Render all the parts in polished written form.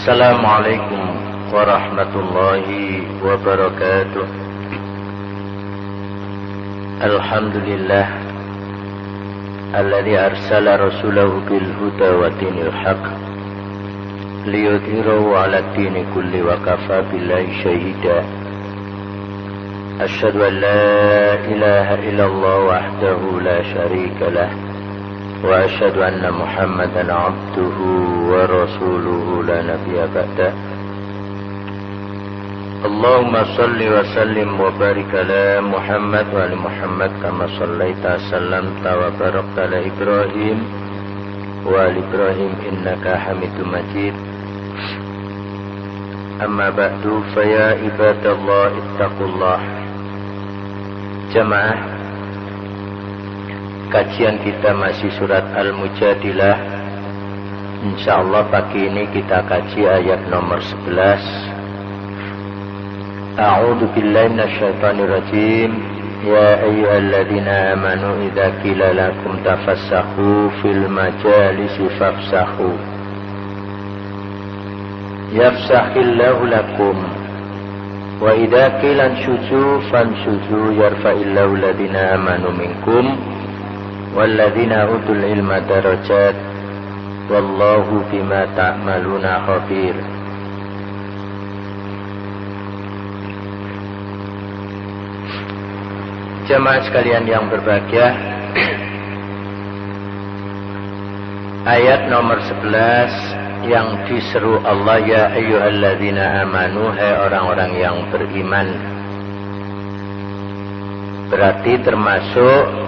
Assalamualaikum warahmatullahi wabarakatuh. Alhamdulillah alladzi arsala rasulahu bil huda wa dinil haq liyudhhirahu 'ala ad-dini kulli wa kafa billahi shahida. Asyhadu an la ilaha illallah wahdahu la syarika lah wa asyhadu anna Muhammadan 'abduhu wa rasuluhu la nabiyya ba'da. Allahumma salli wa sallim wa barik ala Muhammad wa ali Muhammad kama sallaita sallamta wa barakta ala Ibrahim wa ali Ibrahim innaka Hamidum Majid. Amma ba'du, fa ya ibadallah ittaqullah. Jamaah, kajian kita masih surat Al-Mujadilah. Insyaallah pagi ini kita kaji ayat nomor 11. A'udzu billahi minasyaitonir rajim. Ya ayyuhalladzina amanu idza qila lakum tafassahu fil majalisi fafsahu yafsahillahu lakum wa idza qila anshuzu fanshuzu yarfa'illahu alladzina amanu minkum walladzina utul ilma darajat wallahu bima ta'maluna khabir. Jemaah sekalian yang berbahagia, ayat nomor 11 yang diseru Allah, ya ayyuhalladzina amanu, hai orang-orang yang beriman. Berarti termasuk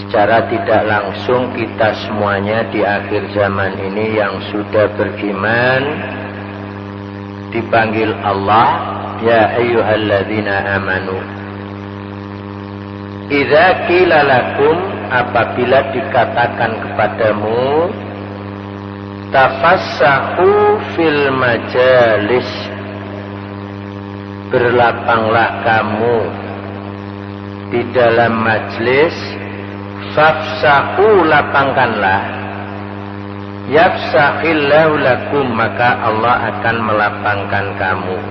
secara tidak langsung kita semuanya di akhir zaman ini yang sudah beriman dipanggil Allah, ya ayyuhalladzina amanu. Idza qila lakum, apabila dikatakan kepadamu, tafassahu fil majalis, berlapanglah kamu di dalam majlis, fafsahu, lapangkanlah, yafsahillahu lakum, maka Allah akan melapangkan kamu.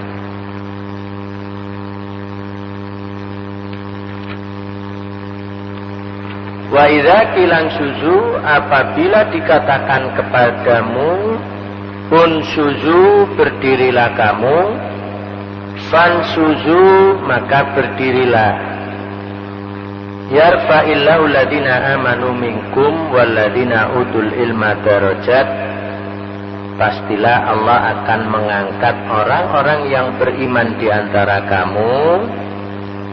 Wa idza qila suzu, apabila dikatakan kepadamu unsuzu, berdirilah kamu, fansuzu, maka berdirilah, yarfa'illahu alladzina amanu minkum walladzina utul ilma darajat, pastilah Allah akan mengangkat orang-orang yang beriman di antara kamu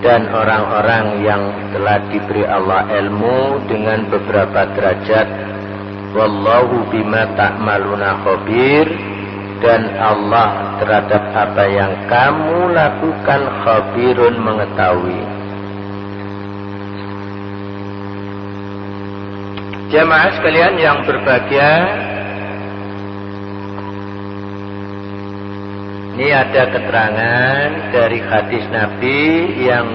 dan orang-orang yang telah diberi Allah ilmu dengan beberapa derajat. Wallahu bima ta'maluna khabir, dan Allah terhadap apa yang kamu lakukan khabirun, mengetahui. Jemaah sekalian yang berbahagia, ini ada keterangan dari hadis Nabi yang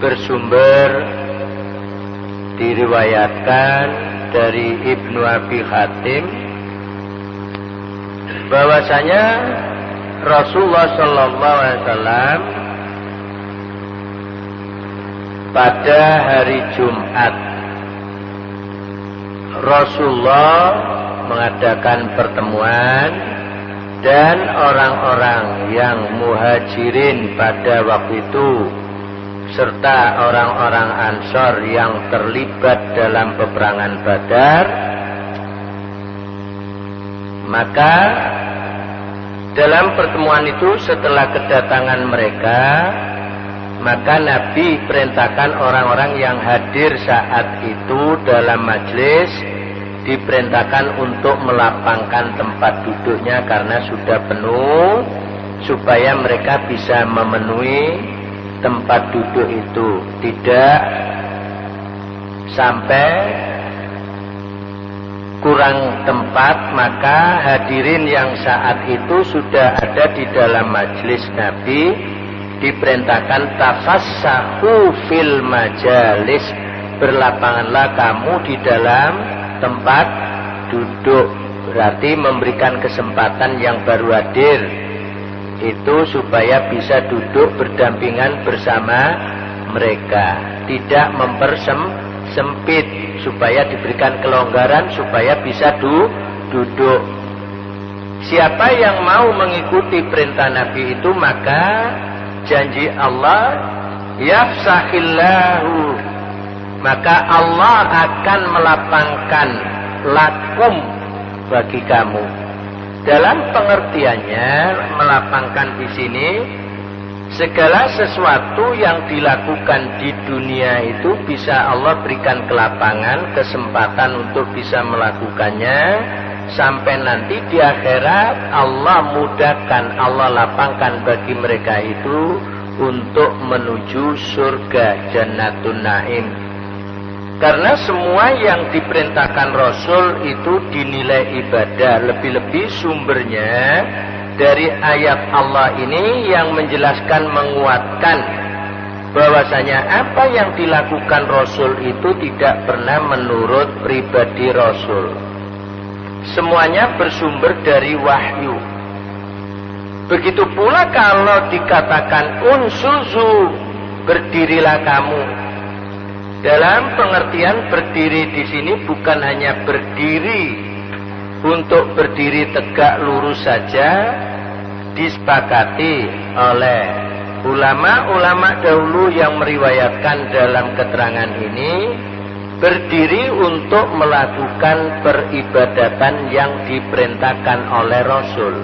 bersumber diriwayatkan dari Ibnu Abi Hatim, bahwasanya Rasulullah sallallahu alaihi wasallam pada hari Jumat Rasulullah mengadakan pertemuan, dan orang-orang yang muhajirin pada waktu itu serta orang-orang Ansor yang terlibat dalam peperangan Badar, maka dalam pertemuan itu setelah kedatangan mereka, maka Nabi perintahkan orang-orang yang hadir saat itu dalam majelis, diperintahkan untuk melapangkan tempat duduknya karena sudah penuh, supaya mereka bisa memenuhi tempat duduk itu, tidak sampai kurang tempat. Maka hadirin yang saat itu sudah ada di dalam majelis Nabi diperintahkan tafassahu fil majalis, berlapanganlah kamu di dalam tempat duduk. berarti memberikan kesempatan yang baru hadir itu supaya bisa duduk berdampingan bersama mereka, tidak mempersempit, supaya diberikan kelonggaran supaya bisa duduk. Siapa yang mau mengikuti perintah Nabi itu, maka janji Allah, yafsahillahu, maka Allah akan melapangkan lakum bagi kamu. Dalam pengertiannya, melapangkan di sini segala sesuatu yang dilakukan di dunia itu bisa Allah berikan kelapangan, kesempatan untuk bisa melakukannya, sampai nanti di akhirat Allah mudahkan, Allah lapangkan bagi mereka itu untuk menuju surga Jannatun Naim. Karena semua yang diperintahkan Rasul itu dinilai ibadah, lebih-lebih sumbernya dari ayat Allah ini yang menjelaskan, menguatkan bahwasanya apa yang dilakukan Rasul itu tidak pernah menurut pribadi Rasul. Semuanya bersumber dari wahyu. Begitu pula kalau dikatakan unsuzu, berdirilah kamu. Dalam pengertian berdiri di sini bukan hanya berdiri untuk berdiri tegak lurus saja, disepakati oleh ulama-ulama dahulu yang meriwayatkan dalam keterangan ini, berdiri untuk melakukan peribadatan yang diperintahkan oleh Rasul.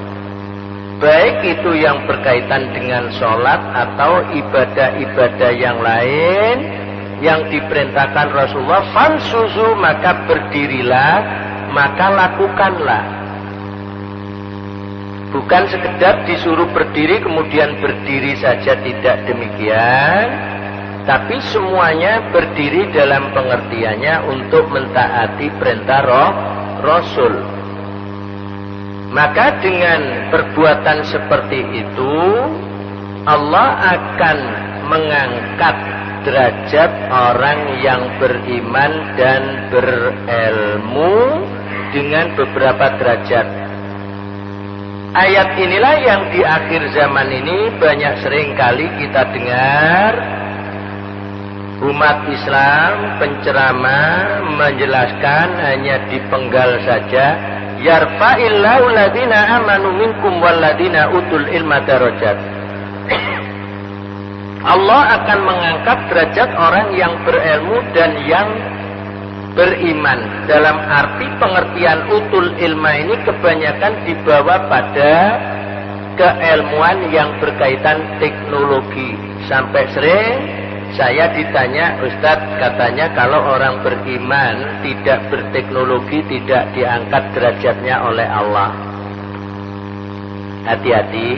Baik itu yang berkaitan dengan sholat atau ibadah-ibadah yang lain yang diperintahkan Rasulullah, fansuzu, maka berdirilah, maka lakukanlah. Bukan sekedar disuruh berdiri kemudian berdiri saja, tidak demikian, tapi semuanya berdiri dalam pengertiannya untuk mentaati perintah Rasul. Maka dengan perbuatan seperti itu Allah akan mengangkat derajat orang yang beriman dan berilmu dengan beberapa derajat. Ayat inilah yang di akhir zaman ini banyak sering kali kita dengar umat Islam penceramah menjelaskan hanya dipenggal saja, yarfa'illahu ladina amanu minkum walladina utul ilma darajat. Allah akan mengangkat derajat orang yang berilmu dan yang beriman. Dalam arti pengertian utul ilma ini kebanyakan dibawa pada keilmuan yang berkaitan teknologi. Sampai sering saya ditanya, Ustadz, katanya kalau orang beriman tidak berteknologi tidak diangkat derajatnya oleh Allah. Hati-hati,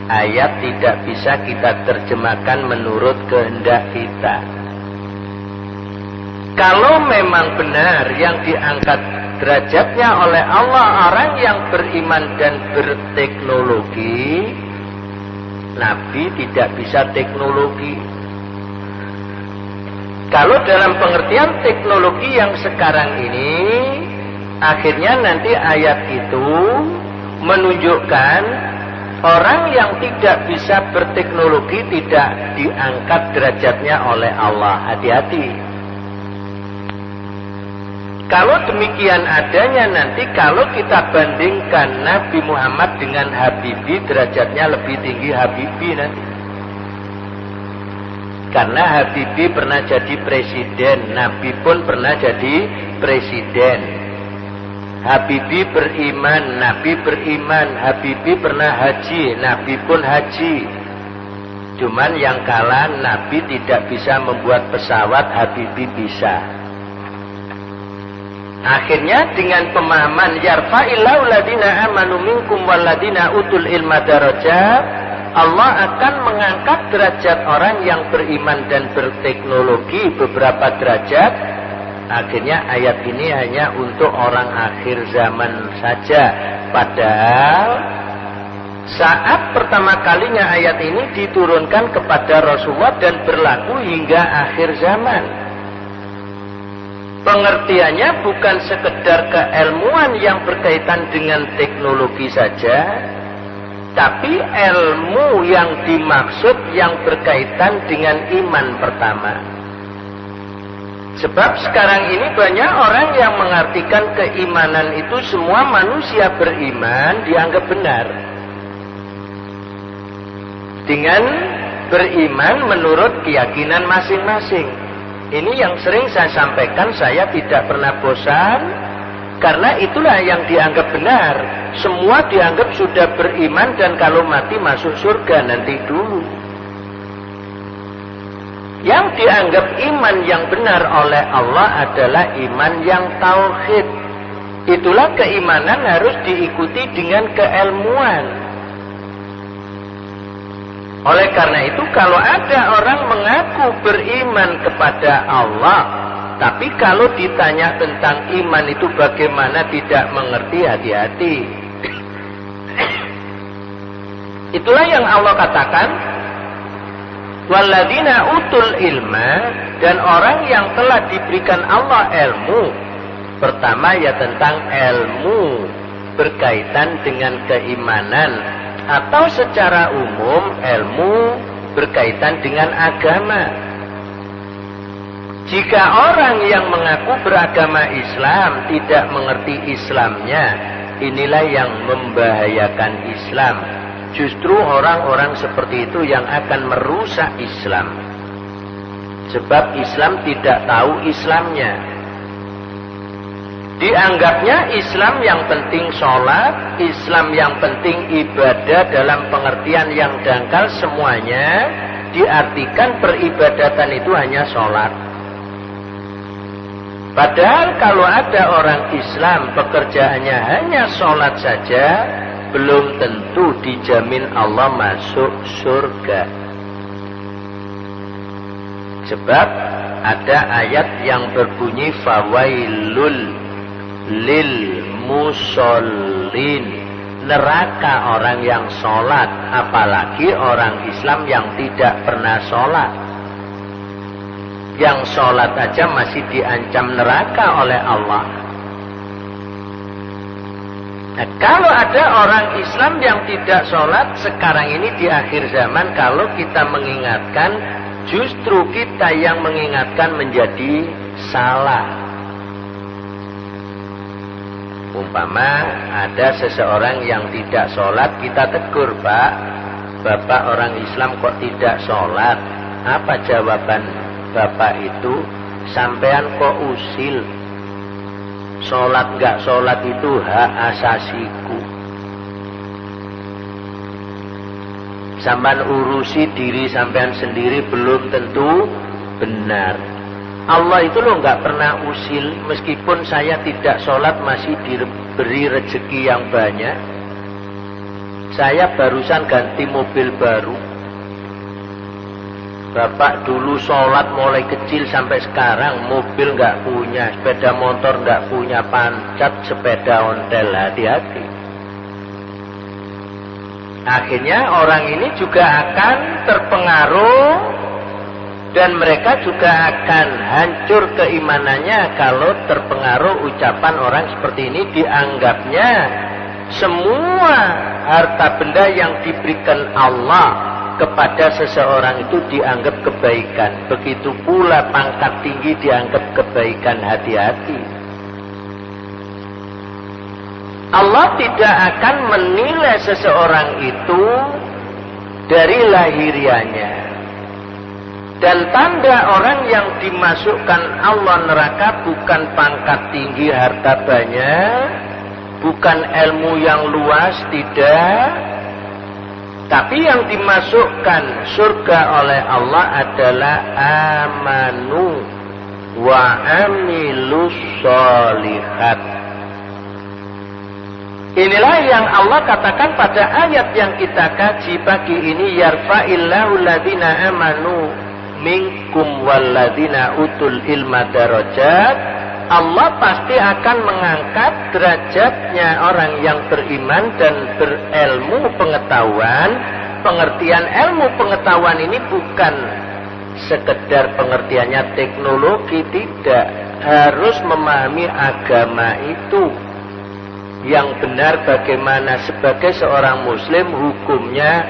ayat tidak bisa kita terjemahkan menurut kehendak kita. Kalau memang benar yang diangkat derajatnya oleh Allah orang yang beriman dan berteknologi, Nabi tidak bisa teknologi. Kalau dalam pengertian teknologi yang sekarang ini, akhirnya nanti ayat itu menunjukkan orang yang tidak bisa berteknologi tidak diangkat derajatnya oleh Allah. Hati-hati. Kalau demikian adanya nanti, kalau kita bandingkan Nabi Muhammad dengan Habibie, derajatnya lebih tinggi Habibie nanti. Karena Habibie pernah jadi presiden, Nabi pun pernah jadi presiden. Habibie beriman, Nabi beriman. Habibie pernah haji, Nabi pun haji. Cuman yang kalah, Nabi tidak bisa membuat pesawat, Habibie bisa. Akhirnya dengan pemahaman yarfa'illahu ladina amanu minkum walladina utul ilma darajat, Allah akan mengangkat derajat orang yang beriman dan berteknologi beberapa derajat. Akhirnya ayat ini hanya untuk orang akhir zaman saja. Padahal saat pertama kalinya ayat ini diturunkan kepada Rasulullah dan berlaku hingga akhir zaman. Pengertiannya bukan sekedar keilmuan yang berkaitan dengan teknologi saja, tapi ilmu yang dimaksud yang berkaitan dengan iman pertama. Sebab sekarang ini banyak orang yang mengartikan keimanan itu semua manusia beriman dianggap benar. Dengan beriman menurut keyakinan masing-masing. Ini yang sering saya sampaikan, saya tidak pernah bosan, karena itulah yang dianggap benar. Semua dianggap sudah beriman dan kalau mati masuk surga nanti dulu. Yang dianggap iman yang benar oleh Allah adalah iman yang tauhid. Itulah keimanan harus diikuti dengan keilmuan. Oleh karena itu kalau ada orang mengaku beriman kepada Allah, tapi kalau ditanya tentang iman itu bagaimana tidak mengerti, hati-hati. Itulah yang Allah katakan, walladzina utul ilma, dan orang yang telah diberikan Allah ilmu. Pertama ya tentang ilmu berkaitan dengan keimanan, atau secara umum ilmu berkaitan dengan agama. Jika orang yang mengaku beragama Islam tidak mengerti Islamnya, inilah yang membahayakan Islam. Justru orang-orang seperti itu yang akan merusak Islam. Sebab Islam tidak tahu Islamnya. Dianggapnya Islam yang penting sholat, Islam yang penting ibadah dalam pengertian yang dangkal semuanya, diartikan peribadatan itu hanya sholat. Padahal kalau ada orang Islam pekerjaannya hanya sholat saja, belum tentu dijamin Allah masuk surga. Sebab ada ayat yang berbunyi fawailul lil musallin, neraka orang yang sholat, apalagi orang Islam yang tidak pernah sholat. Yang sholat aja masih diancam neraka oleh Allah. Nah, kalau ada orang Islam yang tidak sholat sekarang ini di akhir zaman, kalau kita mengingatkan, justru kita yang mengingatkan menjadi salah. Umpama ada seseorang yang tidak sholat, kita tegur, Pak, Bapak orang Islam kok tidak sholat? Apa jawaban Bapak itu? Sampean kok usil? Sholat gak sholat itu hak asasiku. Sampean urusi diri sampean sendiri belum tentu benar. Allah itu loh nggak pernah usil, meskipun saya tidak sholat masih diberi rezeki yang banyak. Saya barusan ganti mobil baru. Bapak dulu sholat mulai kecil sampai sekarang, mobil nggak punya, sepeda motor nggak punya, pancat sepeda ontel, hati-hati. Akhirnya orang ini juga akan terpengaruh dan mereka juga akan hancur keimanannya kalau terpengaruh ucapan orang seperti ini. Dianggapnya semua harta benda yang diberikan Allah kepada seseorang itu dianggap kebaikan. Begitu pula pangkat tinggi dianggap kebaikan, hati-hati. Allah tidak akan menilai seseorang itu dari lahirianya. Dan tanda orang yang dimasukkan Allah neraka bukan pangkat tinggi, harta banyak, bukan ilmu yang luas, tidak. Tapi yang dimasukkan surga oleh Allah adalah amanu wa amilus sholihat. Inilah yang Allah katakan pada ayat yang kita kaji pagi ini, yarfa'illahu alladhina amanu minkum walladzina utul ilma darajat. Allah pasti akan mengangkat derajatnya orang yang beriman dan berilmu pengetahuan. Pengertian ilmu pengetahuan ini bukan sekedar pengertiannya teknologi, tidak, harus memahami agama itu yang benar bagaimana. Sebagai seorang muslim hukumnya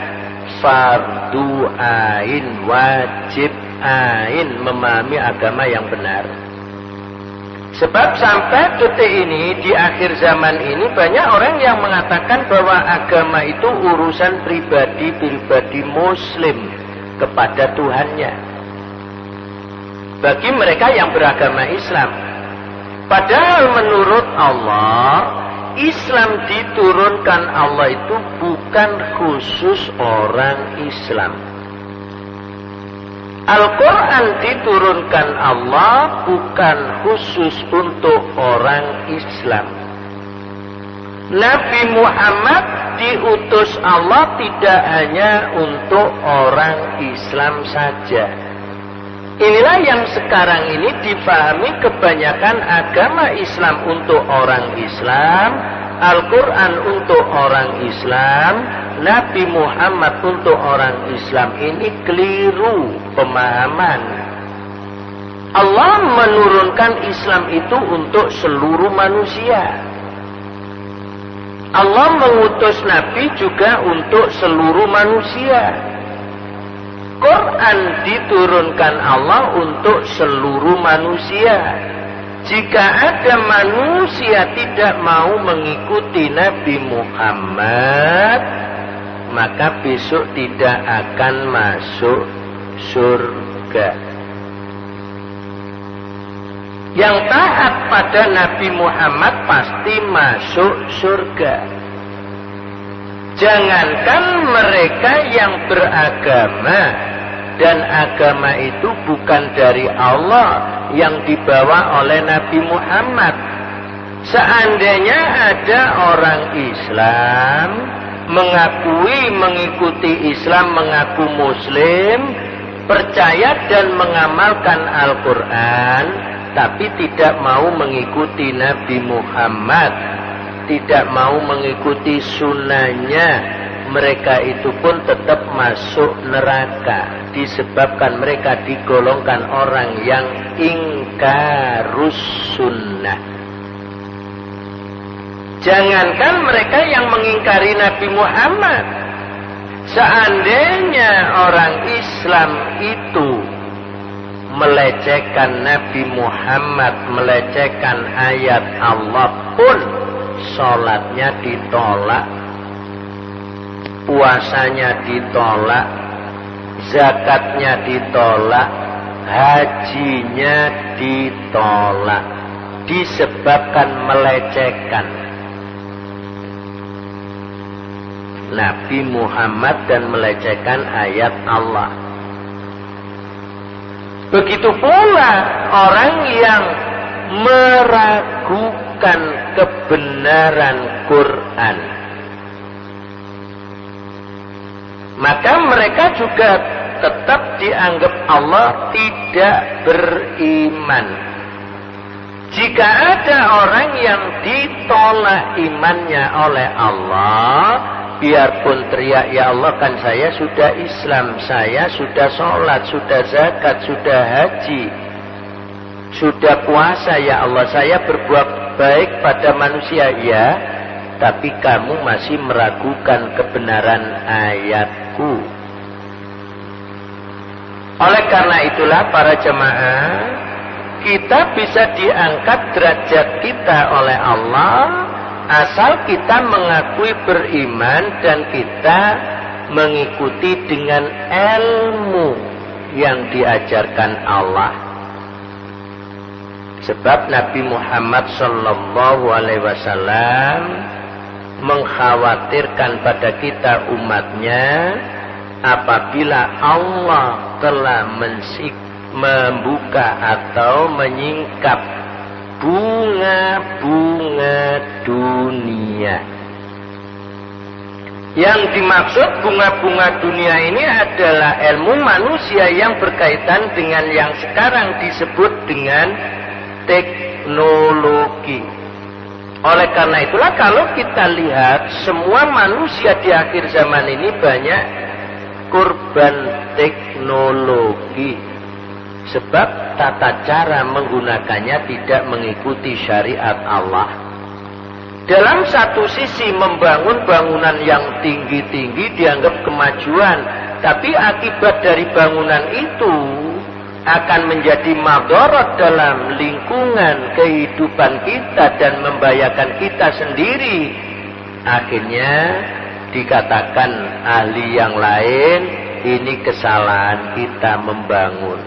fardu ain, wajib ain memahami agama yang benar. Sebab sampai detik ini, di akhir zaman ini, banyak orang yang mengatakan bahwa agama itu urusan pribadi muslim kepada Tuhannya. Bagi mereka yang beragama Islam. Padahal menurut Allah, Islam diturunkan Allah itu bukan khusus orang Islam. Al-Quran diturunkan Allah bukan khusus untuk orang Islam. Nabi Muhammad diutus Allah tidak hanya untuk orang Islam saja. Inilah yang sekarang ini difahami kebanyakan agama Islam untuk orang Islam, Al-Quran untuk orang Islam, Nabi Muhammad untuk orang Islam. Ini keliru pemahaman. Allah menurunkan Islam itu untuk seluruh manusia. Allah mengutus Nabi juga untuk seluruh manusia. Quran diturunkan Allah untuk seluruh manusia. Jika ada manusia tidak mau mengikuti Nabi Muhammad, maka besok tidak akan masuk surga. Yang taat pada Nabi Muhammad pasti masuk surga. Jangankan mereka yang beragama, dan agama itu bukan dari Allah, yang dibawa oleh Nabi Muhammad. Seandainya ada orang Islam mengikuti Islam, mengaku Muslim, percaya dan mengamalkan Al-Quran, tapi tidak mau mengikuti Nabi Muhammad, tidak mau mengikuti sunnahnya, mereka itu pun tetap masuk neraka, disebabkan mereka digolongkan orang yang ingkarus sunnah. Jangankan mereka yang mengingkari Nabi Muhammad, seandainya orang Islam itu melecehkan Nabi Muhammad, melecehkan ayat Allah pun, sholatnya ditolak, puasanya ditolak, zakatnya ditolak, hajinya ditolak, disebabkan melecehkan Nabi Muhammad dan melecehkan ayat Allah. Begitu pula orang yang meragukan kebenaran Quran, maka mereka juga tetap dianggap Allah tidak beriman. Jika ada orang yang ditolak imannya oleh Allah, biarpun teriak, ya Allah kan saya sudah Islam, saya sudah sholat, sudah zakat, sudah haji, sudah puasa, ya Allah saya berbuat baik pada manusia, ya, tapi kamu masih meragukan kebenaran ayatku. Oleh karena itulah para jemaah, kita bisa diangkat derajat kita oleh Allah asal kita mengakui beriman dan kita mengikuti dengan ilmu yang diajarkan Allah. Sebab Nabi Muhammad sallallahu alaihi wasallam mengkhawatirkan pada kita umatnya, apabila Allah telah membuka atau menyingkap bunga-bunga dunia. Yang dimaksud bunga-bunga dunia ini adalah ilmu manusia yang berkaitan dengan yang sekarang disebut dengan teknologi. Oleh karena itulah kalau kita lihat semua manusia di akhir zaman ini banyak korban teknologi. Sebab tata cara menggunakannya tidak mengikuti syariat Allah. Dalam satu sisi membangun bangunan yang tinggi-tinggi dianggap kemajuan, tapi akibat dari bangunan itu akan menjadi madarat dalam lingkungan kehidupan kita dan membahayakan kita sendiri. Akhirnya dikatakan ahli yang lain, ini kesalahan kita membangun.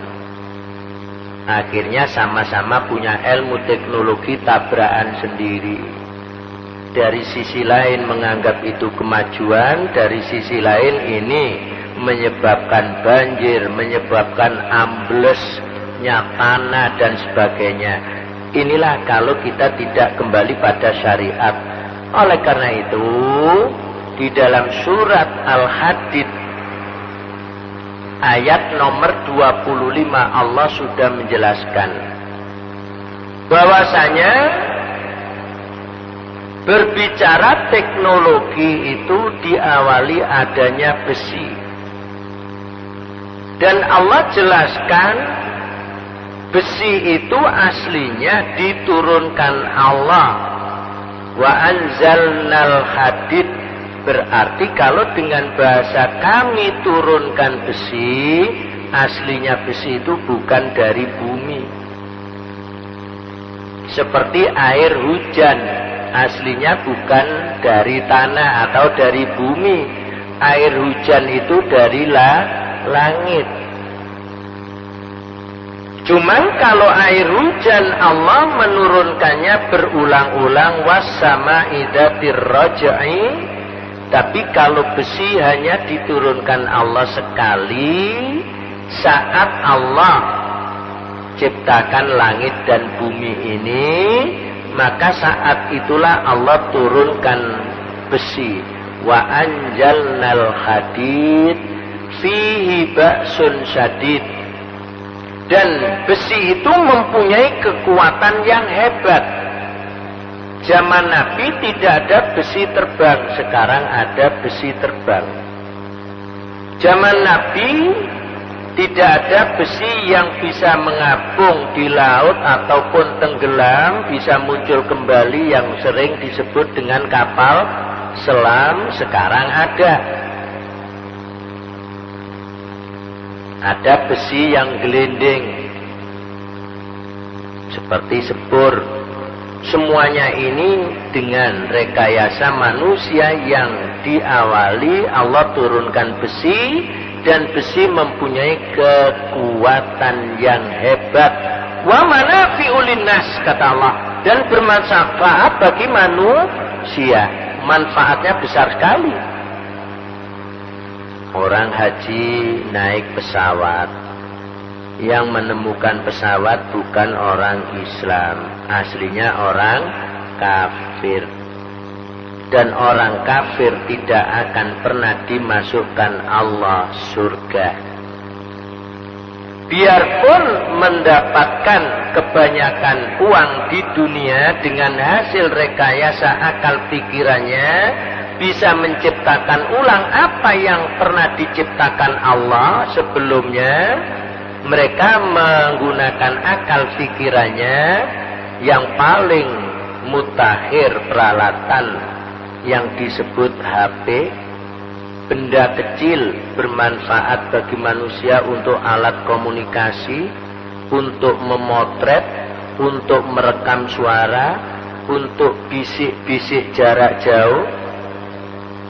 Akhirnya sama-sama punya ilmu teknologi tabrakan sendiri. Dari sisi lain menganggap itu kemajuan, dari sisi lain ini menyebabkan banjir, menyebabkan amblesnya tanah dan sebagainya. Inilah kalau kita tidak kembali pada syariat. Oleh karena itu, di dalam surat Al-Hadid ayat nomor 25 Allah sudah menjelaskan bahwasanya berbicara teknologi itu diawali adanya besi. Dan Allah jelaskan besi itu aslinya diturunkan Allah. Wa anzalnal hadid, berarti kalau dengan bahasa kami turunkan besi, aslinya besi itu bukan dari bumi. Seperti air hujan, aslinya bukan dari tanah atau dari bumi. Air hujan itu dari langit. Cuman kalau air hujan Allah menurunkannya berulang-ulang, was-sama'i dzatir raj'i. Tapi kalau besi hanya diturunkan Allah sekali saat Allah ciptakan langit dan bumi ini, maka saat itulah Allah turunkan besi. Wa anjalnal hadid fihi ba'sun syadid. Dan besi itu mempunyai kekuatan yang hebat. Zaman Nabi tidak ada besi terbang, sekarang ada besi terbang. Zaman Nabi tidak ada besi yang bisa mengapung di laut ataupun tenggelam, bisa muncul kembali yang sering disebut dengan kapal selam. Sekarang ada besi yang gelinding seperti sepur. Semuanya ini dengan rekayasa manusia yang diawali Allah turunkan besi, dan besi mempunyai kekuatan yang hebat. Wa manafi'u linnas, kata Allah, dan bermanfaat bagi manusia. Manfaatnya besar sekali. Orang haji naik pesawat, yang menemukan pesawat bukan orang Islam, aslinya orang kafir. Dan orang kafir tidak akan pernah dimasukkan Allah surga. Biarpun mendapatkan kebanyakan uang di dunia dengan hasil rekayasa akal pikirannya, bisa menciptakan ulang apa yang pernah diciptakan Allah sebelumnya. Mereka menggunakan akal pikirannya yang paling mutakhir peralatan yang disebut HP, benda kecil bermanfaat bagi manusia untuk alat komunikasi, untuk memotret, untuk merekam suara, untuk bisik-bisik jarak jauh,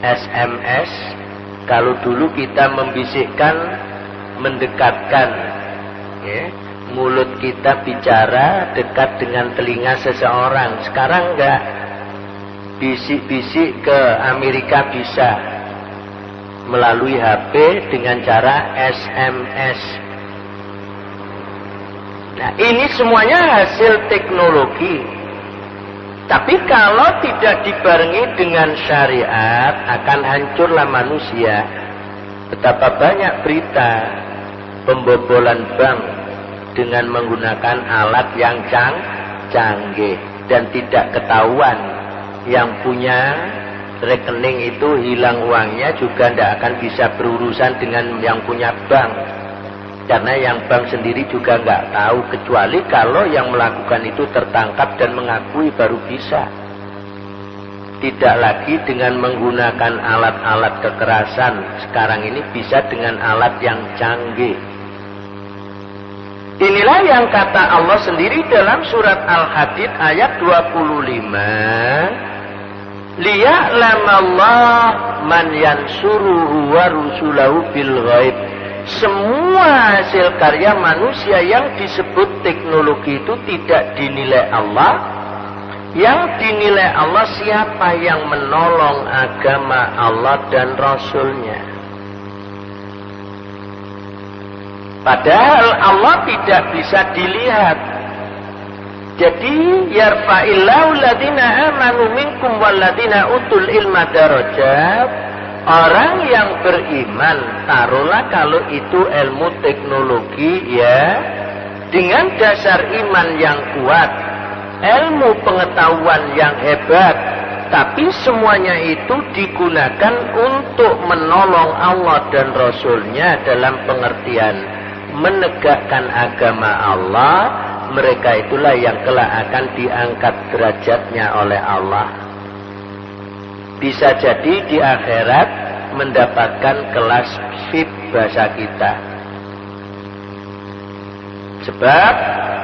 SMS. Kalau dulu kita membisikkan, mendekatkan, ya, mulut kita bicara dekat dengan telinga seseorang. Sekarang enggak, bisik-bisik ke Amerika bisa melalui HP dengan cara SMS. Nah, ini semuanya hasil teknologi. Tapi kalau tidak dibarengi dengan syariat, akan hancurlah manusia. Betapa banyak berita pembobolan bank dengan menggunakan alat yang canggih dan tidak ketahuan. Yang punya rekening itu hilang uangnya juga tidak akan bisa berurusan dengan yang punya bank. Karena yang bank sendiri juga nggak tahu, kecuali kalau yang melakukan itu tertangkap dan mengakui baru bisa. Tidak lagi dengan menggunakan alat-alat kekerasan. Sekarang ini bisa dengan alat yang canggih. Inilah yang kata Allah sendiri dalam surat Al-Hadid ayat 25. Liya'lamallah man yansuruhu wa rusulahu bil ghaib. Semua hasil karya manusia yang disebut teknologi itu tidak dinilai Allah. Yang dinilai Allah siapa yang menolong agama Allah dan Rasulnya. Padahal Allah tidak bisa dilihat. Jadi yarfa'illahu alladhina amanu minkum walladhina utul ilma darajat. Orang yang beriman, taruhlah kalau itu ilmu teknologi ya, dengan dasar iman yang kuat, ilmu pengetahuan yang hebat, tapi semuanya itu digunakan untuk menolong Allah dan Rasulnya dalam pengertian menegakkan agama Allah. Mereka itulah yang kelak akan diangkat derajatnya oleh Allah. Bisa jadi di akhirat mendapatkan kelas VIP bahasa kita. Sebab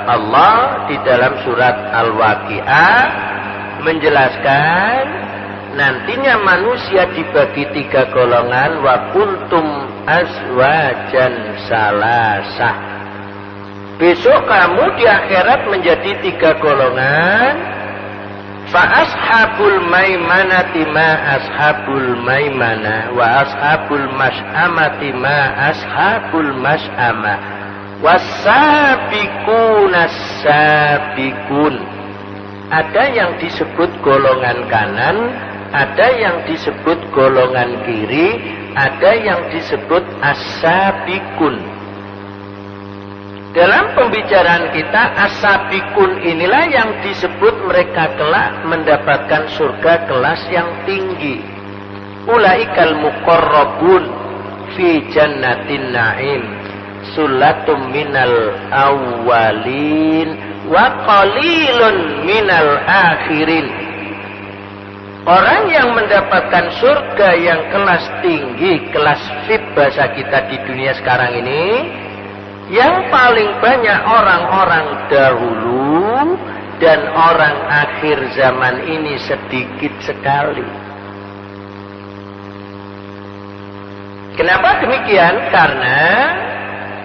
Allah di dalam surat Al-Waqi'ah menjelaskan nantinya manusia dibagi 3 golongan, wa kuntum azwajan salasah. Besok kamu di akhirat menjadi 3 golongan. Fa ashabul maimanati ma ashabul maimana wa ashabul mas'amati ma ashabul mas'amah wasabiquna sabiqun. Ada yang disebut golongan kanan, ada yang disebut golongan kiri, ada yang disebut as-sabiqun. Dalam pembicaraan kita, as-sabiqun inilah yang disebut mereka kelak mendapatkan surga kelas yang tinggi. Ulaikal muqarrabun fi jannatin na'im, sulatum minal awwalin wa qalilun minal akhirin. Orang yang mendapatkan surga yang kelas tinggi, kelas VIP bahasa kita di dunia sekarang ini, yang paling banyak orang-orang dahulu dan orang akhir zaman ini sedikit sekali. Kenapa demikian? Karena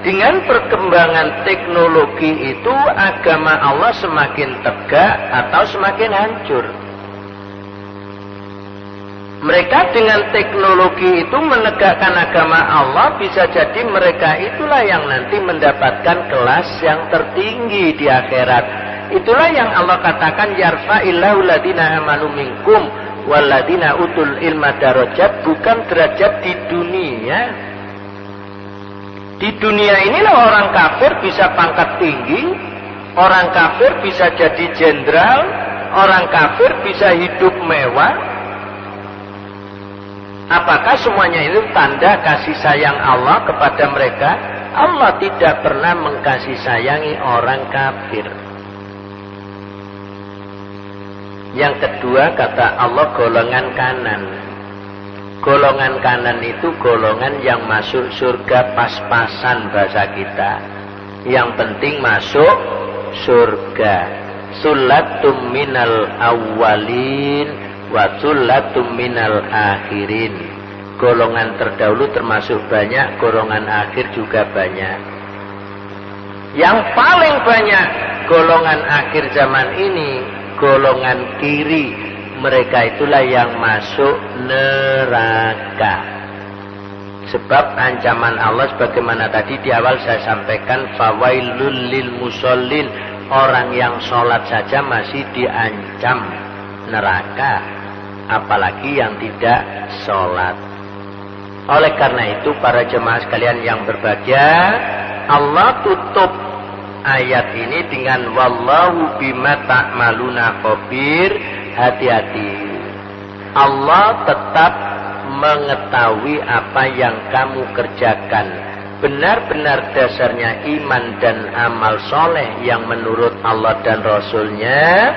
dengan perkembangan teknologi itu agama Allah semakin tegak atau semakin hancur. Mereka dengan teknologi itu menegakkan agama Allah, bisa jadi mereka itulah yang nanti mendapatkan kelas yang tertinggi di akhirat. Itulah yang Allah katakan yarfa'illahu ladina amanu minkum waladina utul ilma darajat, bukan derajat di dunia. Di dunia inilah orang kafir bisa pangkat tinggi, orang kafir bisa jadi jenderal, orang kafir bisa hidup mewah. Apakah semuanya itu tanda kasih sayang Allah kepada mereka? Allah tidak pernah mengkasih sayangi orang kafir. Yang kedua kata Allah golongan kanan. Golongan kanan itu golongan yang masuk surga pas-pasan bahasa kita. Yang penting masuk surga. Sulatum minal awwalin wa sulatum minal akhirin. Golongan terdahulu termasuk banyak, golongan akhir juga banyak. Yang paling banyak golongan akhir zaman ini golongan kiri. Mereka itulah yang masuk neraka. Sebab ancaman Allah sebagaimana tadi di awal saya sampaikan, fawailul lil musallin, orang yang sholat saja masih diancam neraka, apalagi yang tidak sholat. Oleh karena itu para jemaah sekalian yang berbahagia, Allah tutup ayat ini dengan wallahu bima ta'maluna khabir. Hati-hati, Allah tetap mengetahui apa yang kamu kerjakan. benar-benar dasarnya iman dan amal soleh yang menurut Allah dan Rasulnya,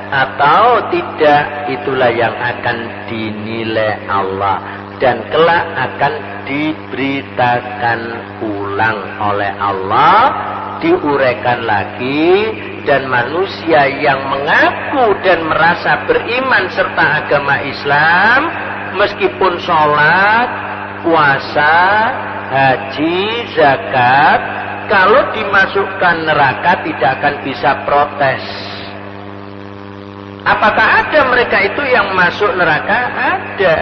atau tidak, itulah yang akan dinilai Allah dan kelak akan diberitakan ulang oleh Allah, diuraikan lagi. Dan manusia yang mengaku dan merasa beriman serta agama Islam, meskipun sholat, puasa, haji, zakat, kalau dimasukkan neraka tidak akan bisa protes. Apakah ada mereka itu yang masuk neraka? Ada,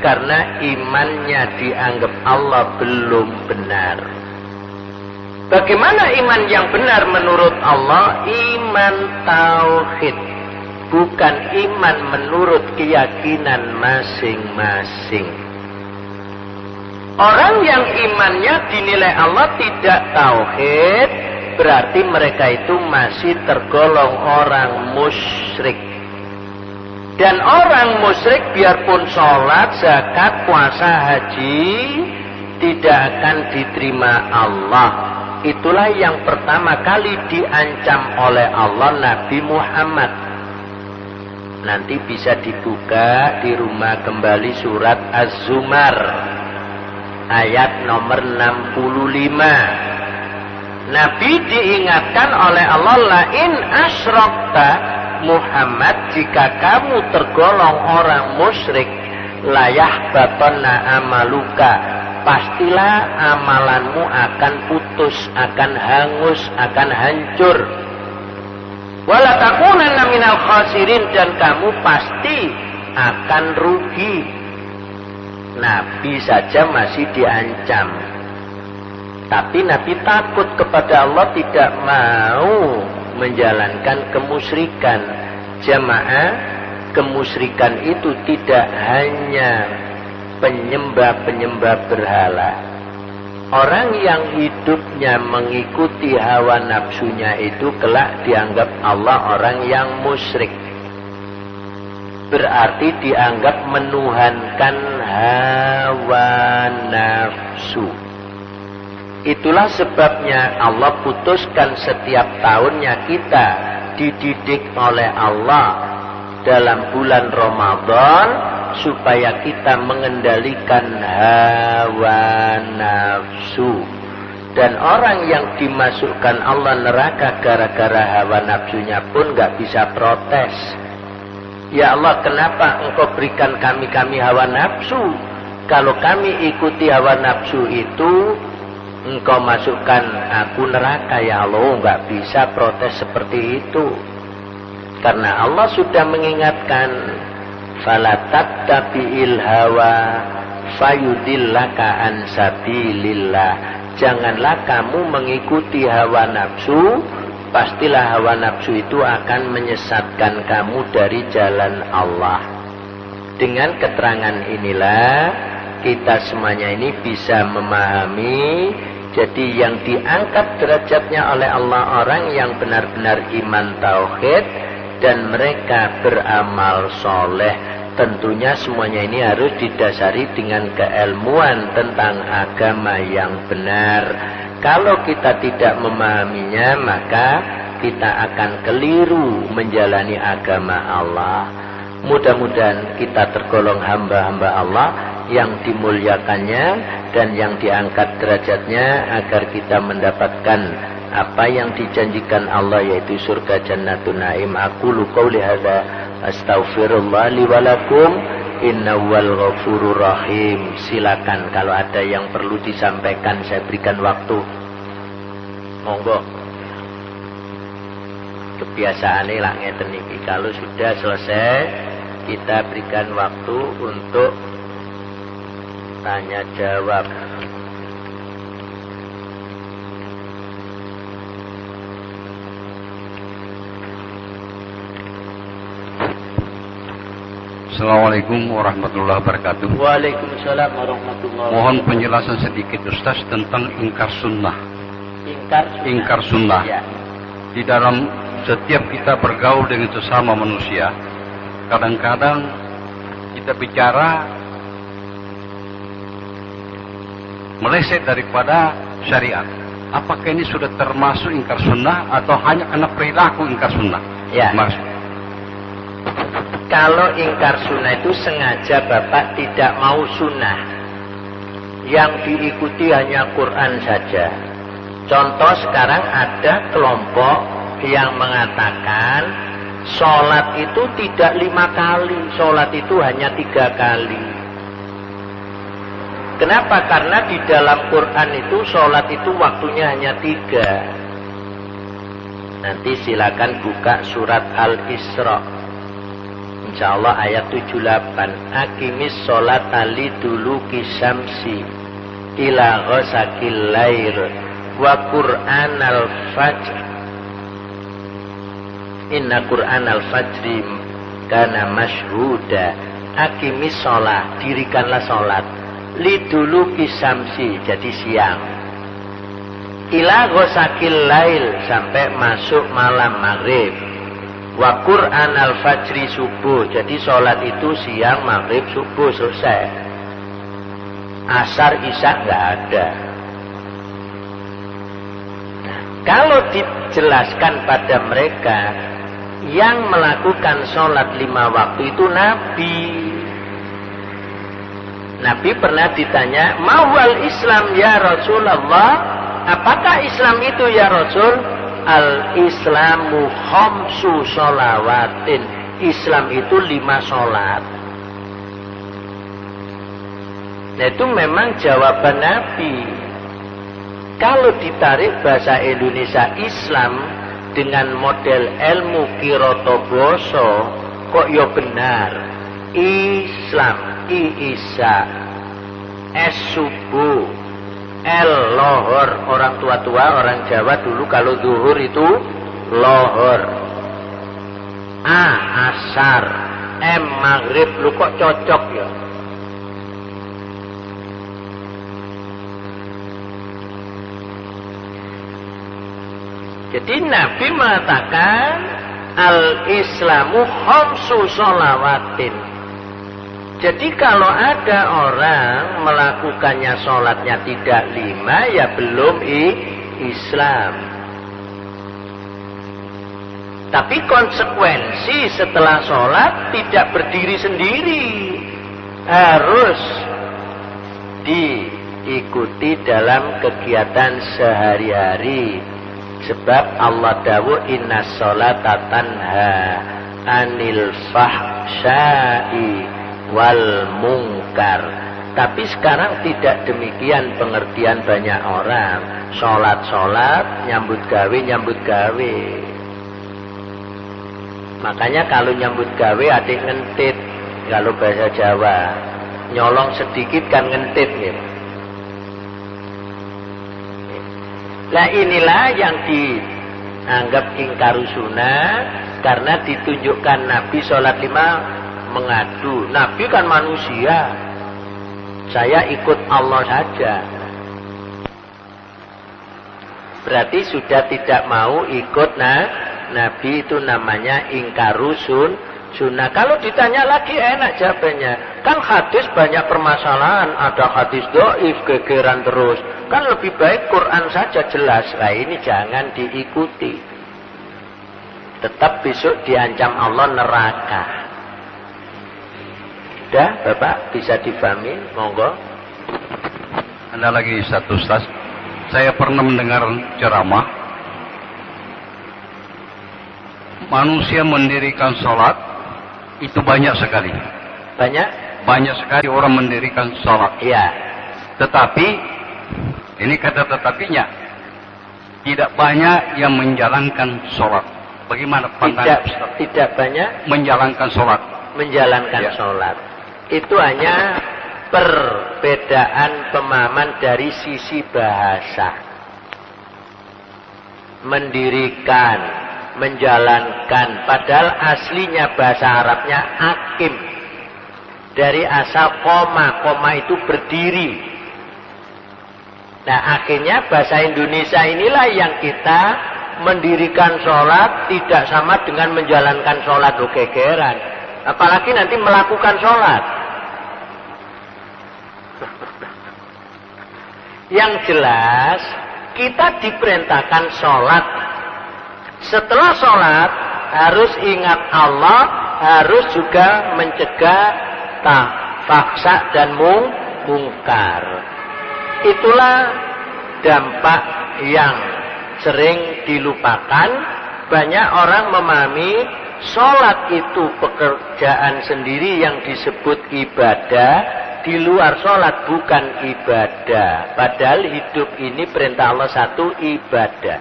karena imannya dianggap Allah belum benar. Bagaimana iman yang benar menurut Allah? Iman tauhid, bukan iman menurut keyakinan masing-masing. Orang yang imannya dinilai Allah tidak tauhid, berarti mereka itu masih tergolong orang musyrik. Dan orang musyrik biarpun sholat, zakat, puasa, haji, tidak akan diterima Allah. Itulah yang pertama kali diancam oleh Allah Nabi Muhammad. Nanti bisa dibuka di rumah kembali surat Az-Zumar ayat nomor 65. Nabi diingatkan oleh Allah, lain asyrakta Muhammad, jika kamu tergolong orang musyrik, layah batonna amaluka, pastilah amalanmu akan putus, akan hangus, akan hancur. Wala takunanna minal khasirin, dan kamu pasti akan rugi. Nabi saja masih diancam, tapi Nabi takut kepada Allah, tidak mau menjalankan kemusyrikan. Jamaah, kemusyrikan itu tidak hanya penyembah-penyembah berhala. Orang yang hidupnya mengikuti hawa nafsunya itu kelak dianggap Allah orang yang musyrik. Berarti dianggap menuhankan hawa nafsu. Itulah sebabnya Allah putuskan setiap tahunnya kita dididik oleh Allah dalam bulan Ramadan, supaya kita mengendalikan hawa nafsu. Dan orang yang dimasukkan Allah neraka gara-gara hawa nafsunya pun gak bisa protes. Ya Allah, kenapa engkau berikan kami hawa nafsu? Kalau kami ikuti hawa nafsu itu, engkau masukkan aku neraka. Ya Allah, gak bisa protes seperti itu. Karena Allah sudah mengingatkan, fala tattabi'il hawa fayudillaka an sabilillah. Janganlah kamu mengikuti hawa nafsu, pastilah hawa nafsu itu akan menyesatkan kamu dari jalan Allah. Dengan keterangan inilah kita semuanya ini bisa memahami. Jadi yang diangkat derajatnya oleh Allah orang yang benar-benar iman tauhid dan mereka beramal soleh. Tentunya semuanya ini harus didasari dengan keilmuan tentang agama yang benar. Kalau kita tidak memahaminya, maka kita akan keliru menjalani agama Allah. Mudah-mudahan kita tergolong hamba-hamba Allah yang dimuliakannya dan yang diangkat derajatnya, agar kita mendapatkan apa yang dijanjikan Allah, yaitu surga Jannatun Naim. Aqulu qouli hadza astaghfirullah li wa lakum innahu wal ghafurur rahim. Silakan kalau ada yang perlu disampaikan, saya berikan waktu. Monggo. Kebiasaane lak ngeten iki, kalau sudah selesai kita berikan waktu untuk tanya jawab. Assalamualaikum warahmatullahi wabarakatuh. Waalaikumsalam warahmatullahi wabarakatuh. Mohon penjelasan sedikit Ustaz tentang ingkar sunnah. Ingkar sunnah. Ya. Di dalam setiap kita bergaul dengan sesama manusia, kadang-kadang kita bicara meleset daripada syariat. Apakah ini sudah termasuk ingkar sunnah atau hanya karena perilaku ingkar sunnah? Ya. Maksud. Kalau ingkar sunnah itu sengaja Bapak tidak mau sunnah, yang diikuti hanya Quran saja. Contoh sekarang ada kelompok yang mengatakan sholat itu tidak 5 kali, sholat itu hanya 3 kali. Kenapa? Karena di dalam Quran itu sholat itu waktunya hanya 3. Nanti silakan buka surat Al-Isra, insya Allah ayat 78. Aqimis sholat liduluki syamsi ila ghasakil lail wa Qur'an al-fajr inna Qur'an al-fajri kana mashhuda. Aqimis sholat, dirikanlah sholat liduluki syamsi, jadi siang, ila ghasakil lail, sampai masuk malam maghrib, wa Qur'an al-fajri, subuh, jadi sholat itu siang, maghrib, subuh, selesai. Asar, isya nggak ada. Nah, kalau dijelaskan pada mereka yang melakukan sholat 5 waktu itu Nabi. Nabi pernah ditanya, mawal Islam ya Rasulullah, apakah Islam itu ya Rasul? Al-Islamu khamsu sholawatin, Islam itu 5 sholat. Nah, itu memang jawaban Nabi. Kalau ditarik bahasa Indonesia Islam dengan model ilmu kiroto boso, kok ya benar. Islam, I Isa, S subuh, L lohor. Orang tua-tua orang Jawa dulu kalau zuhur itu lohor, A asar, M maghrib. Lu kok cocok ya? Jadi Nabi mengatakan al-Islamu khamsu sholawatin. Jadi kalau ada orang melakukannya sholatnya tidak 5, ya belum Islam. Tapi konsekuensi setelah sholat tidak berdiri sendiri, harus diikuti dalam kegiatan sehari-hari. Sebab Allah dawuh inna sholata tanha anil fahsya'i wal mungkar. Tapi sekarang tidak demikian pengertian banyak orang. Sholat-sholat, nyambut gawe. Makanya kalau nyambut gawe ada yang ngentit, kalau bahasa Jawa. Nyolong sedikit kan ngentit gitu. Nah, inilah yang dianggap ingkaru sunnah, karena ditunjukkan Nabi sholat 5 mengadu. Nabi kan manusia, saya ikut Allah saja. Berarti sudah tidak mau ikut Nabi, itu namanya ingkaru sunnah. Kalau ditanya lagi enak jawabannya. Kan hadis banyak permasalahan, ada hadis dhaif, gegeran terus. Kan lebih baik Quran saja jelas. Nah, ini jangan diikuti. Tetap besok diancam Allah neraka. Sudah, Bapak bisa difahami, monggo. Ada lagi satu Ustaz. Saya pernah mendengar ceramah. Manusia mendirikan sholat itu banyak sekali. Banyak sekali orang mendirikan sholat. Iya. Tetapi, ini kata tetapinya, tidak banyak yang menjalankan sholat. Bagaimana pandangan Ustaz? Tidak banyak menjalankan sholat. Ya. Sholat. Itu hanya perbedaan pemahaman dari sisi bahasa. Mendirikan, menjalankan, padahal aslinya bahasa Arabnya akim. Dari asal koma itu berdiri. Nah, akhirnya bahasa Indonesia inilah yang kita mendirikan sholat tidak sama dengan menjalankan sholat. Gegeran. Apalagi nanti melakukan sholat. Yang jelas kita diperintahkan sholat. Setelah sholat harus ingat Allah, harus juga mencegah fahsya dan mungkar. Itulah dampak yang sering dilupakan. Banyak orang memahami sholat itu pekerjaan sendiri yang disebut ibadah. Di luar sholat bukan ibadah. Padahal hidup ini perintah Allah satu, ibadah.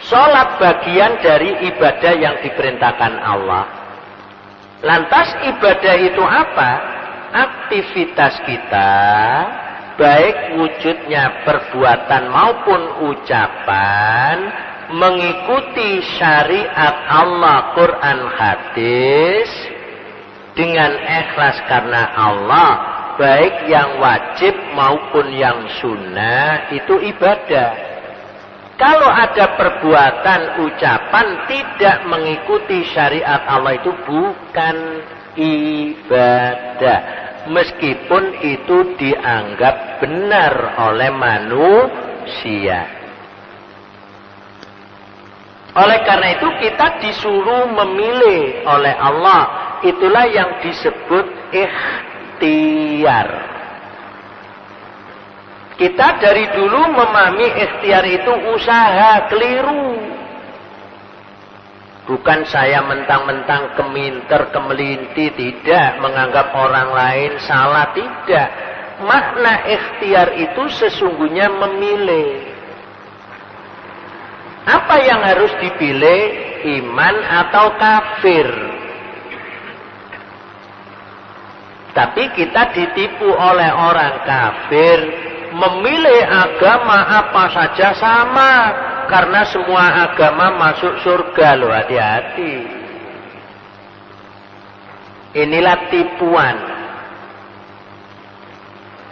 Sholat bagian dari ibadah yang diperintahkan Allah. Lantas ibadah itu apa? Aktivitas kita, baik wujudnya perbuatan maupun ucapan, mengikuti syariat Allah, Quran, hadis, dengan ikhlas karena Allah, baik yang wajib maupun yang sunnah, itu ibadah. Kalau ada perbuatan, ucapan tidak mengikuti syariat Allah, itu bukan ibadah. Meskipun itu dianggap benar oleh manusia. Oleh karena itu kita disuruh memilih oleh Allah. Itulah yang disebut ikhtiar. Kita dari dulu memahami ikhtiar itu usaha, keliru. Bukan saya mentang-mentang keminter, kemelinti, tidak. Menganggap orang lain salah, tidak. Makna ikhtiar itu sesungguhnya memilih. Apa yang harus dipilih? Iman atau kafir? Tapi kita ditipu oleh orang kafir, memilih agama apa saja sama, karena semua agama masuk surga loh, hati-hati. Inilah tipuan.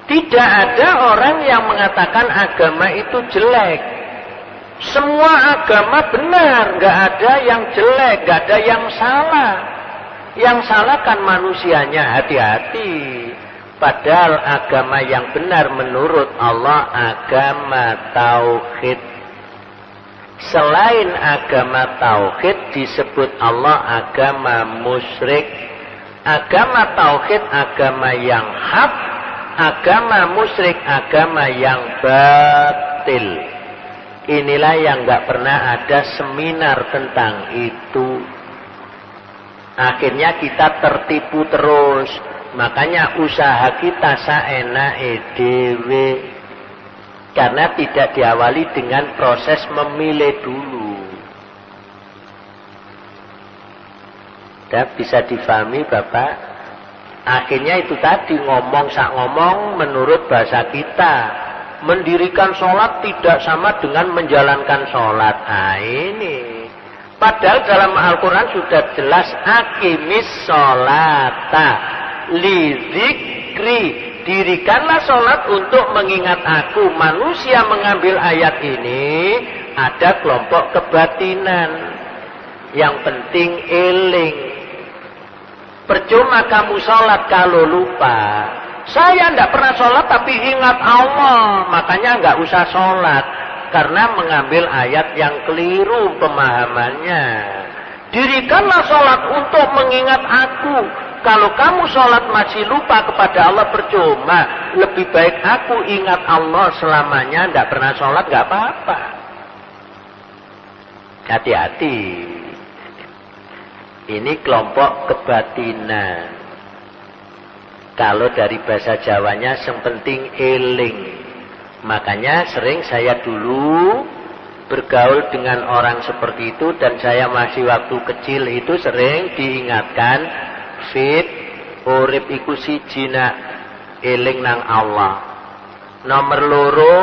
Tidak ada orang yang mengatakan agama itu jelek. Semua agama benar, nggak ada yang jelek, nggak ada yang salah. Yang salah kan manusianya, hati-hati. Padahal agama yang benar menurut Allah agama tauhid. Selain agama tauhid disebut Allah agama musyrik. Agama tauhid agama yang hak, agama musyrik agama yang batil. Inilah yang nggak pernah ada seminar tentang itu. Akhirnya kita tertipu terus. Makanya usaha kita saenake dhewe. Karena tidak diawali dengan proses memilih dulu. Dan bisa difahami Bapak? Akhirnya itu tadi ngomong sak ngomong menurut bahasa kita. Mendirikan sholat tidak sama dengan menjalankan sholat. Nah ini. Padahal dalam Al-Quran sudah jelas aqimis sholata lidzikri, dirikanlah sholat untuk mengingat aku. Manusia mengambil ayat ini ada kelompok kebatinan. Yang penting eling. Percuma kamu sholat kalau lupa. Saya tidak pernah sholat tapi ingat Allah, makanya nggak usah sholat. Karena mengambil ayat yang keliru pemahamannya. Dirikanlah sholat untuk mengingat aku. Kalau kamu sholat masih lupa kepada Allah, percuma. Lebih baik aku ingat Allah selamanya, tidak pernah sholat, nggak apa-apa. Hati-hati. Ini kelompok kebatinan. Kalau dari bahasa Jawanya yang penting eling. Makanya sering saya dulu bergaul dengan orang seperti itu, dan saya masih waktu kecil itu sering diingatkan, fit urip iku siji nak eling nang Allah. Nomor loro,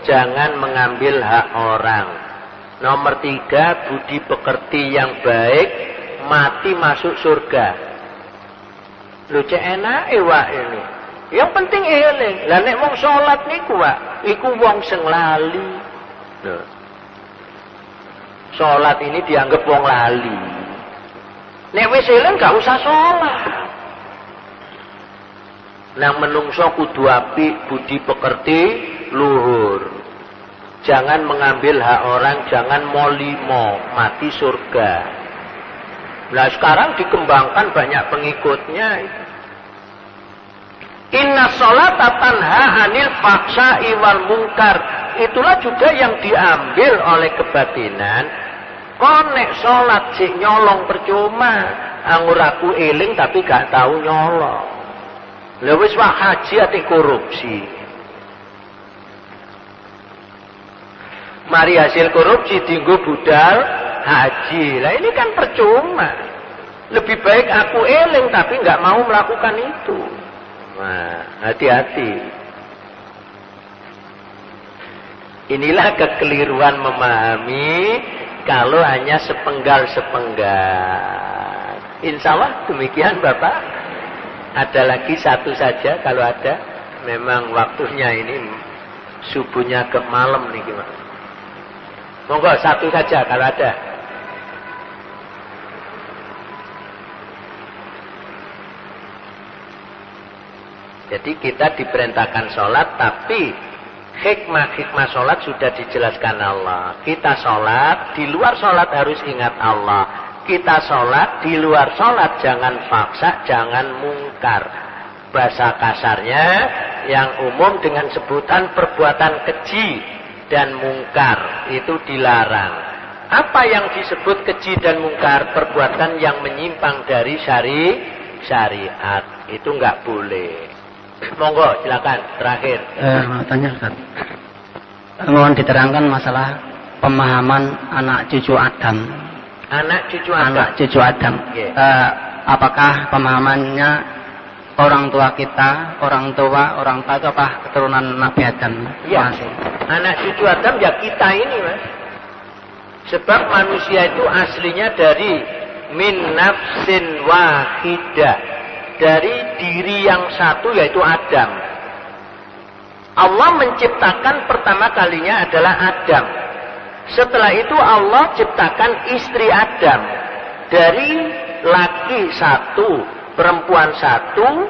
jangan mengambil hak orang. Nomor 3, budi pekerti yang baik, mati masuk surga. Lho cek enak wak ini. Yang penting eling. Lah nek wong salat niku wak, iku wong sing lali. Lho. Salat ini dianggap wong lali. Nek wis eling gak usah salat. Nang menungso kudu apik, budi pekerti luhur. Jangan mengambil hak orang, jangan molimo, mati surga. Nah sekarang dikembangkan banyak pengikutnya. Inna sholata tanha anil fahsya'i wal munkar. Itulah juga yang diambil oleh kebatinan. Konek sholat sih nyolong percuma. Anggur aku eling tapi gak tahu nyolong. Lewis wah haji ati korupsi. Mari hasil korupsi tinggu budal haji. Lah ini kan percuma. Lebih baik aku eling tapi nggak mau melakukan itu. Nah, hati-hati. Inilah kekeliruan memahami kalau hanya sepenggal-sepenggal. Insya Allah demikian Bapak. Ada lagi satu saja kalau ada. Memang waktunya ini subuhnya ke malam nih gimana. Monggo satu saja kalau ada. Jadi kita diperintahkan sholat, tapi hikmah-hikmah sholat sudah dijelaskan Allah. Kita sholat, di luar sholat harus ingat Allah. Kita sholat, di luar sholat jangan faksa, jangan mungkar. Bahasa kasarnya yang umum dengan sebutan perbuatan keji dan mungkar itu dilarang. Apa yang disebut keji dan mungkar? Perbuatan yang menyimpang dari syariat. Itu nggak boleh. Monggo silakan terakhir. Mau tanya Ustaz. Mohon diterangkan masalah pemahaman anak cucu Adam. Anak cucu Adam. Anak cucu Adam. Yeah. Apakah pemahamannya orang tua kita, orang tua itu apa keturunan Nabi Adam? Iya. Anak cucu Adam ya kita ini Mas. Sebab manusia itu aslinya dari min nafsin wahidah. Dari diri yang satu yaitu Adam. Allah menciptakan pertama kalinya adalah Adam. Setelah itu Allah ciptakan istri Adam. Dari laki satu, perempuan satu,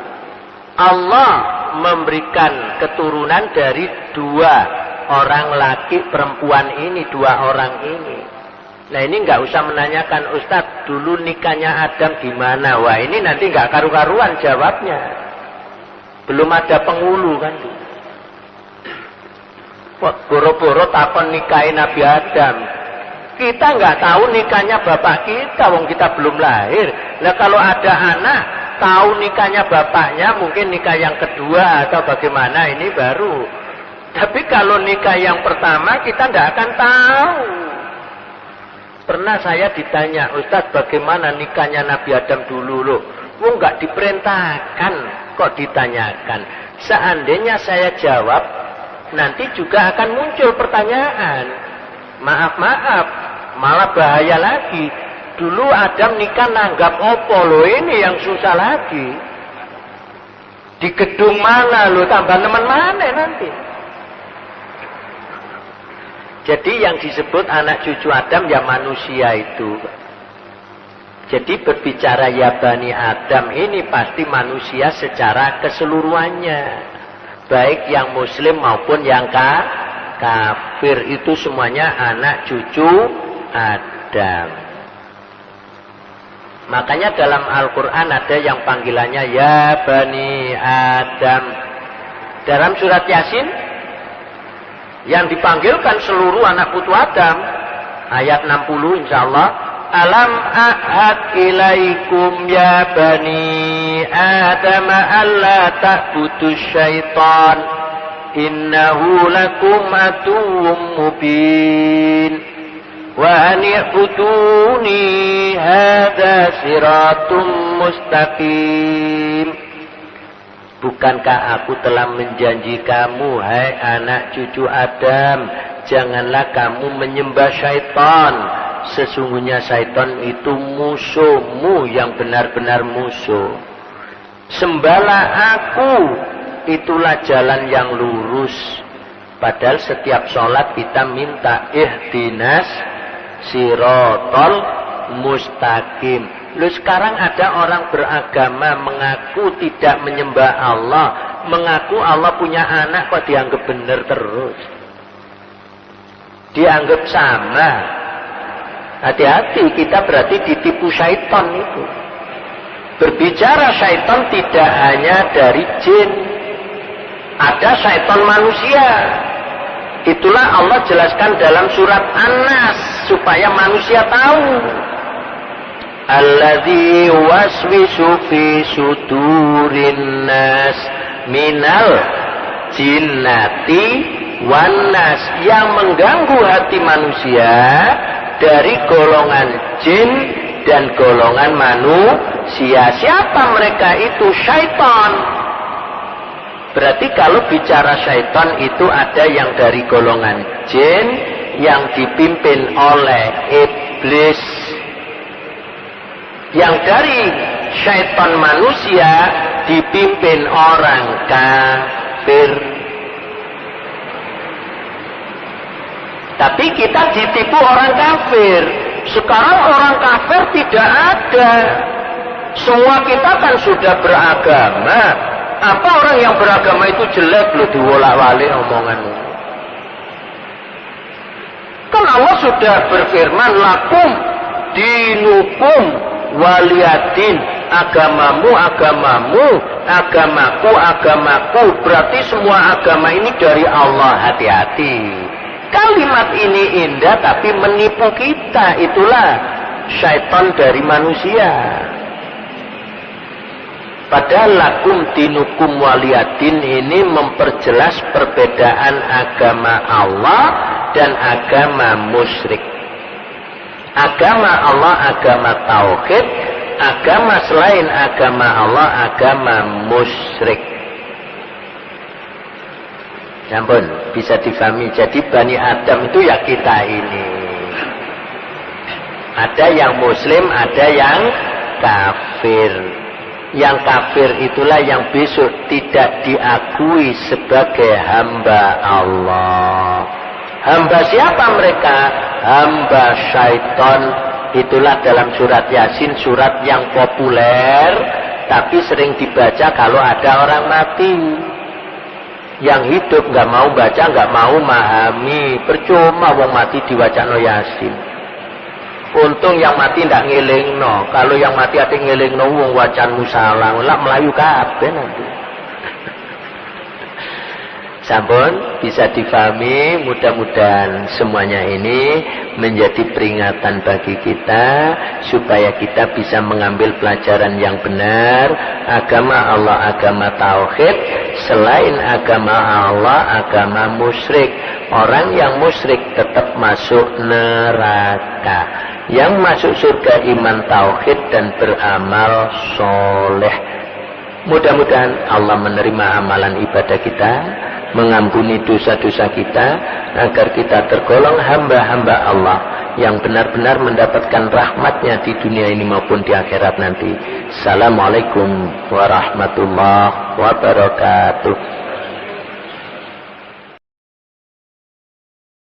Allah memberikan keturunan dari dua orang laki perempuan ini, dua orang ini. Nah ini nggak usah menanyakan Ustadz dulu nikahnya Adam gimana. Wah ini nanti nggak karu-karuan jawabnya. Belum ada penghulu kan. Wah boro-boro takon nikahin Nabi Adam. Kita nggak tahu nikahnya bapak kita, wong kita belum lahir. Nah kalau ada anak tahu nikahnya bapaknya, mungkin nikah yang kedua atau bagaimana ini baru. Tapi kalau nikah yang pertama kita nggak akan tahu. Pernah saya ditanya, Ustadz bagaimana nikahnya Nabi Adam dulu loh? Wong nggak diperintahkan, kok ditanyakan. Seandainya saya jawab, nanti juga akan muncul pertanyaan. Maaf, malah bahaya lagi. Dulu Adam nikah nanggap opo loh, ini yang susah lagi. Di gedung mana loh, tambah teman mana nanti. Jadi yang disebut anak cucu Adam ya manusia itu. Jadi berbicara ya Bani Adam ini pasti manusia secara keseluruhannya. Baik yang muslim maupun yang kafir itu semuanya anak cucu Adam. Makanya dalam Al-Quran ada yang panggilannya ya Bani Adam. Dalam surat Yasin yang dipanggilkan seluruh anak putu Adam. Ayat 60 insyaallah. Alam a'had ilaikum ya Bani Adam alla ta'budu syaitan. Innahu lakum aduwwum mubin. Wa an i'buduni hadza siratum mustaqim. Bukankah aku telah menjanji kamu, hai anak cucu Adam, janganlah kamu menyembah syaitan. Sesungguhnya syaitan itu musuhmu yang benar-benar musuh. Sembahlah aku, itulah jalan yang lurus. Padahal setiap sholat kita minta ihdinas sirotol mustaqim. Lu sekarang ada orang beragama mengaku tidak menyembah Allah, mengaku Allah punya anak kok dianggap benar terus. Dianggap sama. Hati-hati, kita berarti ditipu syaitan itu. Berbicara syaitan tidak hanya dari jin. Ada syaitan manusia. Itulah Allah jelaskan dalam surat An-Nas supaya manusia tahu. Alladzi waswisu fi sudurin nas minal jinnati wan nas, yang mengganggu hati manusia dari golongan jin dan golongan manusia. Siapa mereka itu? Syaitan. Berarti kalau bicara syaitan itu ada yang dari golongan jin yang dipimpin oleh iblis, yang dari syaitan manusia dipimpin orang kafir. Tapi kita ditipu orang kafir. Sekarang orang kafir tidak ada. Semua kita kan sudah beragama. Apa orang yang beragama itu jelek loh, diwolak-walik omonganmu? Kan Allah sudah berfirman, lakum dinukum waliyadin, agamamu agamamu, agamaku agamaku. Berarti semua agama ini dari Allah. Hati-hati. Kalimat ini indah tapi menipu kita. Itulah syaitan dari manusia. Padahal lakum dinukum waliyadin ini memperjelas perbedaan agama Allah dan agama musyrik. Agama Allah agama tauhid, agama selain agama Allah agama musyrik. Ampun, bisa difahami. Jadi Bani Adam itu ya kita ini. Ada yang muslim, ada yang kafir. Yang kafir itulah yang besok tidak diakui sebagai hamba Allah. Hamba siapa mereka? Hamba syaitan. Itulah dalam surat Yasin, surat yang populer tapi sering dibaca kalau ada orang mati. Yang hidup nggak mau baca, nggak mau memahami. Percuma wong mati diwacano Yasin. Untung yang mati ndak ngelingno. Kalau yang mati ati ngelingno wong wacanmu salah, lah melayu kabeh nanti. Sampun bisa difahami, mudah-mudahan semuanya ini menjadi peringatan bagi kita supaya kita bisa mengambil pelajaran yang benar. Agama Allah agama tauhid, selain agama Allah agama musyrik. Orang yang musyrik tetap masuk neraka. Yang masuk surga iman tauhid dan beramal soleh. Mudah-mudahan Allah menerima amalan ibadah kita, mengampuni dosa-dosa kita, agar kita tergolong hamba-hamba Allah yang benar-benar mendapatkan rahmatnya di dunia ini maupun di akhirat nanti. Assalamualaikum warahmatullahi wabarakatuh.